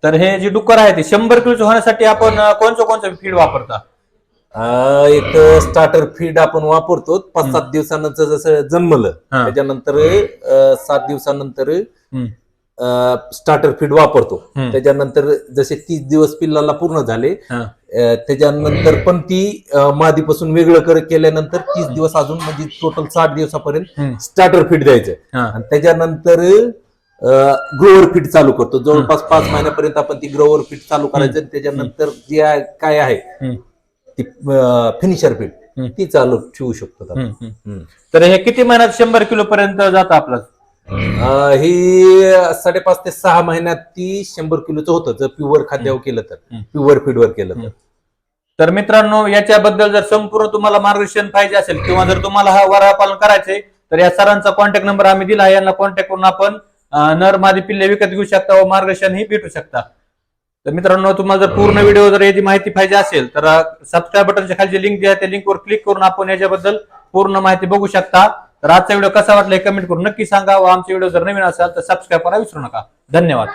तर हे जे डुक्कर आहे ते 100 किलोचं होण्यासाठी आपण कोणचं फीड वापरता? एक स्टार्टर फीड आपण वापरतो 5-7 दिवसानंतर, जसं जन्मलं त्याच्यानंतर 7 दिवसानंतर स्टार्टर फीड वापरतो. त्याच्यानंतर जसे 30 दिवस पिल्लाला पूर्ण झाले त्याच्यानंतर पण ती मादीपासून वेगळं केल्यानंतर 30 दिवस अजून, म्हणजे टोटल 60 दिवसापर्यंत स्टार्टर फीड द्यायचं. आणि त्याच्यानंतर ग्रोवर फीड चालू करतो. जवळपास 5 महिन्यापर्यंत आपण ती ग्रोवर फीड चालू करायचं. त्याच्यानंतर जे काय आहे ती फिनिशर फीड ती चालू ठेवू शकतो. तर हे किती महिन्यात 100 किलो पर्यंत जातं आपलं? ही 5.5 ते 6 महिन्यात ती 100 किलोचं होतं, जर प्युअर खाद्यावर केलं तर, प्युअर फीडवर केलं तर. तर मित्रांनो, याच्याबद्दल जर संपूर्ण तुम्हाला मार्गदर्शन पाहिजे असेल किंवा जर तुम्हाला हा वराह पालन करायचे तर या सरांचा कॉन्टॅक्ट नंबर आम्ही दिला आहे. यांना कॉन्टॅक्ट करून आपण नर मादी पिल्ले विकत घेऊ शकता व मार्गदर्शनही भेटू शकता. तर मित्रांनो, तुम्हाला जर पूर्ण व्हिडिओ जर याची माहिती पाहिजे असेल तर सबस्क्राईब बटनच्या खाली जी लिंक दिली आहे त्या लिंकवर क्लिक करून आपण याच्याबद्दल पूर्ण माहिती बघू शकता. तर आजचा व्हिडिओ कसा वाटला हे कमेंट करून नक्की सांगा व आमचे व्हिडिओ जर नवीन असेल तर सबस्क्राईब करायला विसरू नका. धन्यवाद.